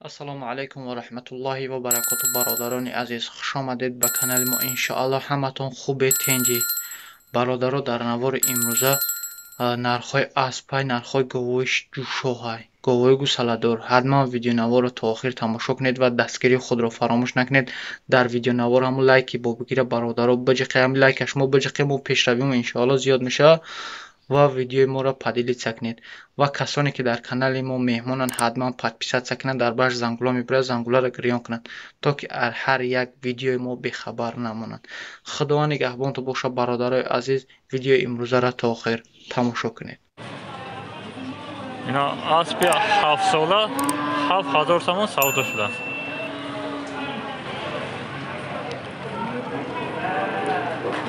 ассалому алайкум ва раҳматуллоҳи ва баракоту. бародарони азиз, хуш омадед ба канали мо. Иншоалло ҳаматон хубе тенҷи. бародаро, дар навори имрӯза нархҳои аспай, нархҳои говои ҷӯшоҳай, говои гусаладор. ҳатман видеонаворро то охир тамошо кунед ва дастгирии худро фаромӯш накунед. дар видеонавор ҳамун лайки бобигира бародаро баҷиқе, ҳамин лайкаш мо баҷиқе, мо пешравимо иншоалло зиёд мешава ва видеои моро падилица кунед. Ва касоне ки дар канали мо меҳмонанд, ҳатман подписатсия кунанд, дар баш зангула мебурад, зангуларо гирён кунанд, то ки ҳар як видеои мо бехабар намонанд. Худованд нигаҳбонтон бошад. бародарои азиз, видеои имрӯзаро то охир тамошо кунед. اینا اسب 7 ساله 7000 تومان سودا شده است.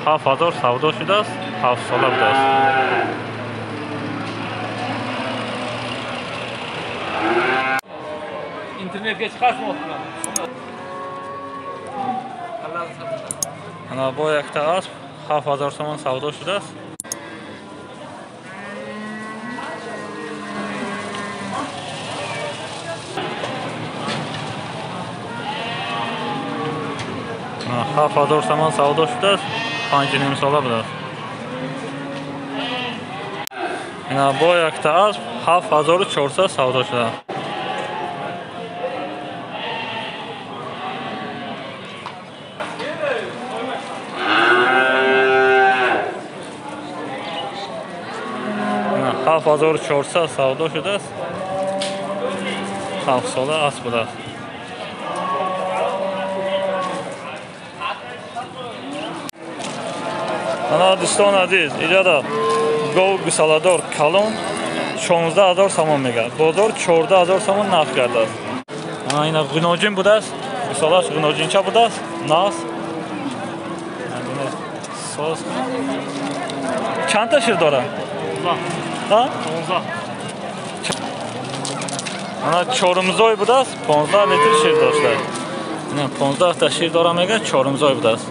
7000 سودا شده است. 7 ساله بوده است. اینترنت geç kaçmasın. انا با یک تا اسب 7000 تومان سودا شده است. هفت هزار تومان سودا شده است. 5.5 ساله بوده است. اینا با یک تا اسب 7400 سودا شده است. اینا 7400 سودا شده است. 7 ساله اسب بوده است. انا دوستان عزیز، اینجا گاو گوساله‌دار کلان 16000 تومان میگه. بازار 14000 تومان نرخ کرده است. اینا غناجین بوده است. گوساله‌اش غناجینچه بوده است. ناس. ساز. چند تا شیر داره؟ 15. انا 4 مزای بوده است. 15 لیتر شیر داشته. اینا 15 تا شیر داره میگه. 4 مزای بوده است.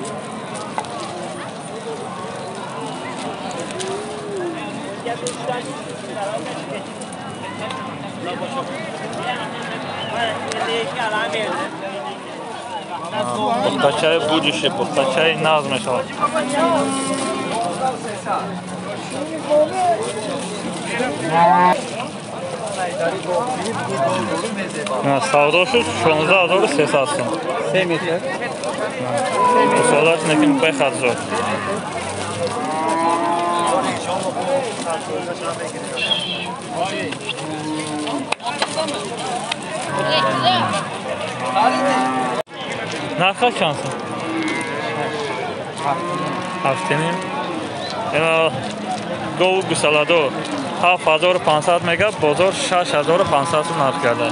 Пухтачай будущее, пухтачай назмешал. Savdo şu 16300 сом. 7 метр. Солаш неким пехазо. Narxa çansın? Haftenin. Gov gusalado 7500 mega, bozor 6500 narx کرده.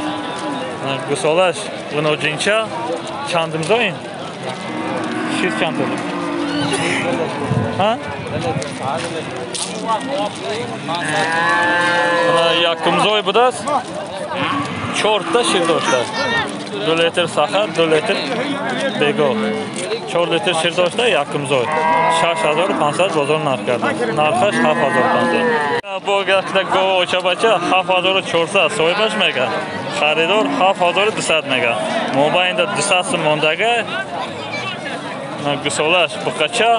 Gusalash g'nojincha chandimzoyin. 6 chand dedi. Ha? Yakımzoy bu da 4 ta şir doshta. 2 litr saxar, 2 litr bego. 4 litr şir doshta, yakımzoy. 6500 bozor narx kardi. Narxash 7500. Bu gakda gov ochabacha 7400 so'ybash mega. Xaridor 7200 mega. Mobaynda 200 so'm mondaga. Gusalash buqacha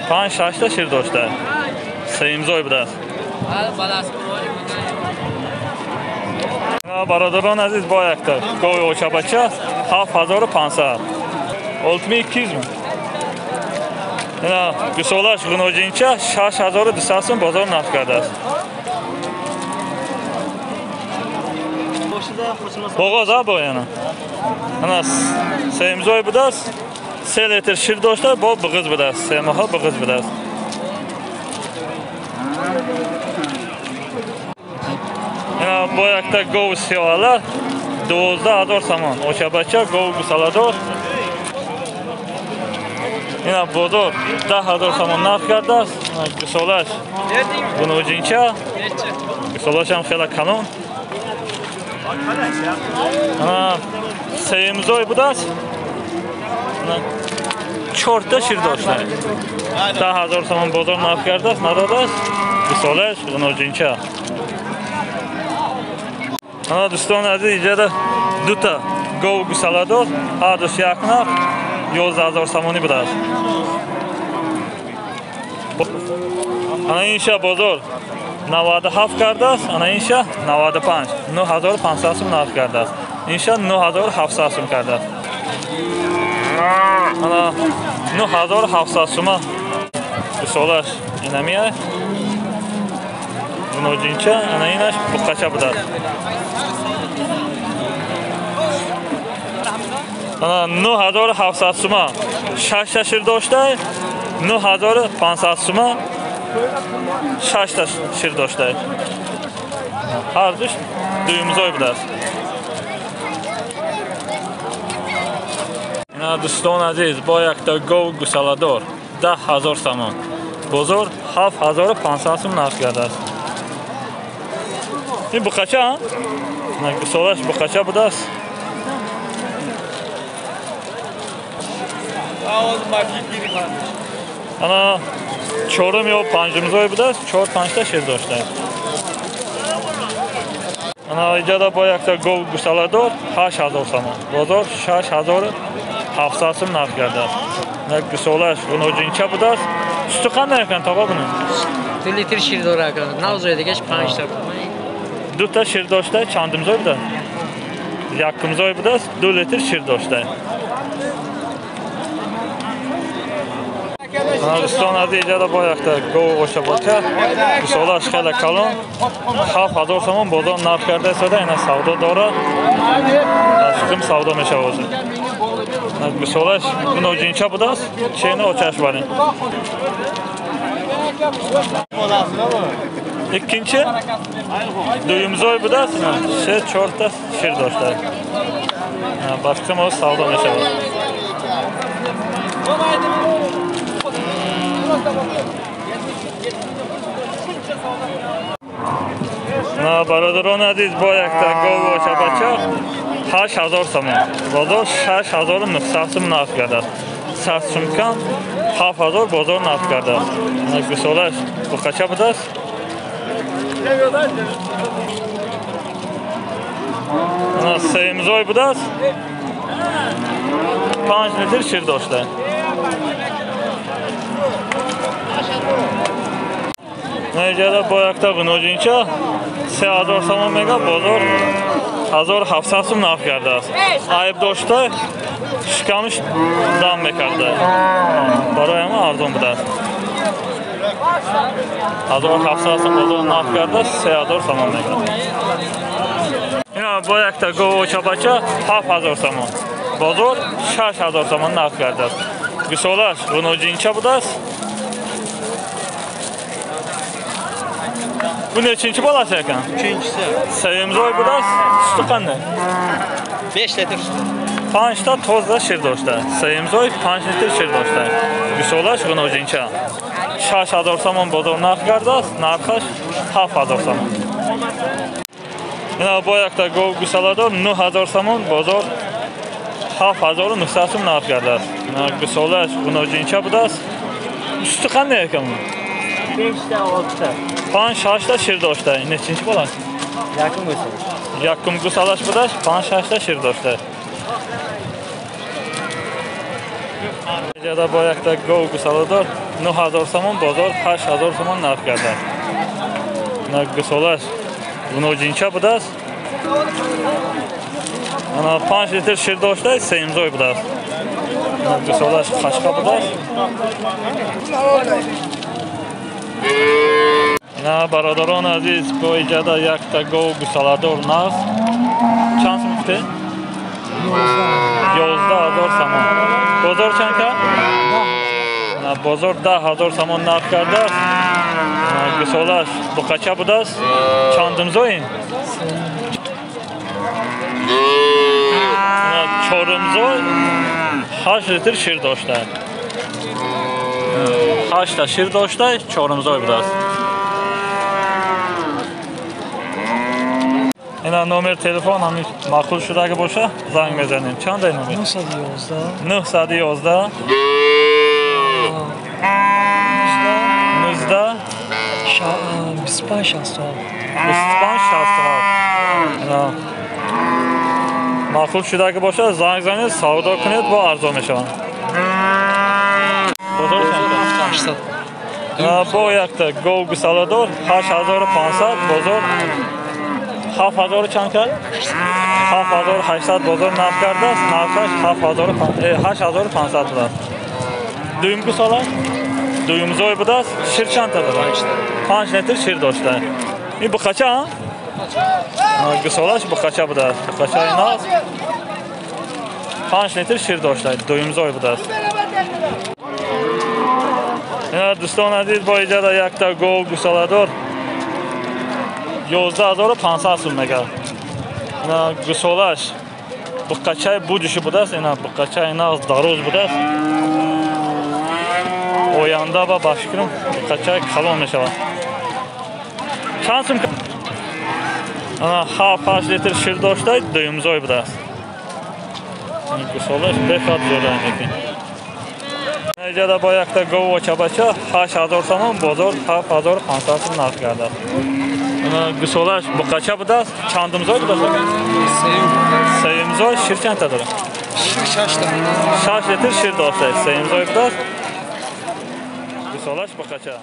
5-6 ta şir doshta. Seimzoy buda. Бародарон азиз, бо якта гови очабача 7500. 6200 ман. Ина гусолаш г'нojincha 6200 сом бозор нарх кардааст. Боғоз бо яна. Ана семзой будааст. 3 litr шир дошта, бо биғиз будааст. Семаҳо биғиз будааст. Бо якта гов сиёла 12000 сомон. Очабача гов гусаладор. Ина бозор 10000 сомон нарх кардааст. Гусалаш г'нojincha. Гусалашам хела калон. Ана семзой будааст. 4 та шир дошта. 10000 сомон бозор нарх кардааст, надодааст. Гусалаш г'нojincha. Ana do'ston aziz, ijara 2 ta gov gusalador, har do'st yaqinaq 11000 somoni bilan. Ana insha bozor 97 kardı است. ana insha 95 9500 so'm narx kardı است. insha 9700 so'm kardı است. ana 9700 so'm so'lash inamiya. Buni o'zincha ana inash bu qacha budar. ana 9700 so'm 6 ta shir doshta 9500 so'm 6 ta shir doshta. Har dush duyumzoy budar. دوستان عزیز با یک تا گاو گوساله 10,000 تومان بازار 7,500 تومان نرخ کرده است. این بقچه ها؟ نه گوسالهش بقچه بوده است. انا چهارم یا پنجم زای بوده است. 4-5 تا شیر داشته است. انا اینجا با یک تا گاو گوساله 8,000 تومان بازار 6,700 so'm narx کرده است. گوسالهش اونجینچه بوده است. sütü qanday ekan tog'a buni? 2 litr shirdor ekan. Navzoydagach 5 ta. 2 ta shirdoshda chandimzoy buda. Yakimzoy buda 2 litr shirdoshda. Do'ston aziz ijara boyaqda gov o'sha bo'lsa, gusolash xela kalon 7,000 so'm bozor narx karda esa ina savdo dora. Ashqim savdo meshavasi. Gusolash unojincha buda, cheni ochash bari. İkinci duyumzoy buda, şey 4 ta shirdoshlar. Başqa o savdo meshavasi. برادران عزیز با یک تا گاو و چپچه 8,000 تومان بازار 6,900 تومان نرخ کرده است. 100 تومان کم 7,000 بازار نرخ کرده است. گوساله‌اش بقچه بوده است. سه‌امضای بوده است. 5 لیتر شیر داشته. Nəticədə bu ayaqda qınocunca 3,000 so'm mega bozor 1,700 so'm narx kardı. Ayıb doşda şikamış dam mekardı. Barayama arzon buda. 1,700 so'm bozor narx kardı 3,000 so'm mega. Yine bu ayaqda gov çapaça 7,000 so'm. Bozor 6,000 so'm narx kardı. Gusolash qınocunca buda. Bu neçinci balası ekan? Üçüncüsü. Sayımzoy budas, sütü qanday? 5 litr. 5 ta tozda shirdoshda. Sayımzoy 5 litr shirdoshda. Gusolash g'unojincha. 6,000 so'm bozor narx kardi, narxash 7,000 so'm. Yana bu yoqda gov gusalador 9,000 so'm bozor 7,900 so'm narx kardi. Gusolash g'unojincha budas. Sütü qanday ekan bu? 5 ta 6 ta. 5-6 ta shirdoshda. Nechinchi bo'ladi? Yakın bo'lsa. Yakın gusalash budash 5-6 ta shirdoshda. Jada boyaqda gov gusalador 9,000 so'm bozor 8,000 so'm narx kardi. Gusalash g'unojincha budash. Ana 5 litr shirdoshda Sayımzoy budash. Gusalash qashqa budash. برادران عزیز با ایجاد یک تا گاو گوساله‌دار ناز چند سوم گفته؟ 11,000 تومان. بازار چند که؟ بازار 10,000 تومان نرخ کرده است. گوساله‌اش بقچه بوده است. چندم زوین؟ چهارم زوی 8 لیتر شیر داشته. 8 تا شیر داشته 4 زوی بوده است. اینا نمر تلفن همیشه معقول شده اگه باشه زنگ بزنیم. چند نمر؟ 911 911 19 25 67 25 67 махсул шуда ки бошад занг занед савдо кунед бо арзон мешаванд. Бозор чанд? 80. Бо якта гов гусаладор 8500 бозор 7000 чанд кард? 7800 бозор нарх кардааст. Нархаш 8500 будааст. Дуюм гусала? Дуюмзой будааст. Шир чанд дорад? 5 литр шир доштааст. Ин буқача? Гусалаш буқача будааст. Буқачаи наз 5 литр шир доштааст. Дуюмзой будааст. Дӯстон азиз, бо иҷода якта гов гусаладор 11500 сум мегӯяд. Гусолаш буқачаи будуши будааст. Ина буқачаи нағз дароз будааст. Оянда ба бафикрам буқачаи калон мешавад. Чанд сум? 7-8 литр шир доштааст. Дуюмзой будааст. Гусолаш бехат зода мекунад. Иҷода бо якта гов очабача 8000 сомон бозор 7500 сом нарх гардад. Гусолаш буқача будааст. Чандумзой будааст? Сеюмзой шир чанд дорад? 6 литр шир доштааст. Сеюмзой будааст. Гусолаш буқача.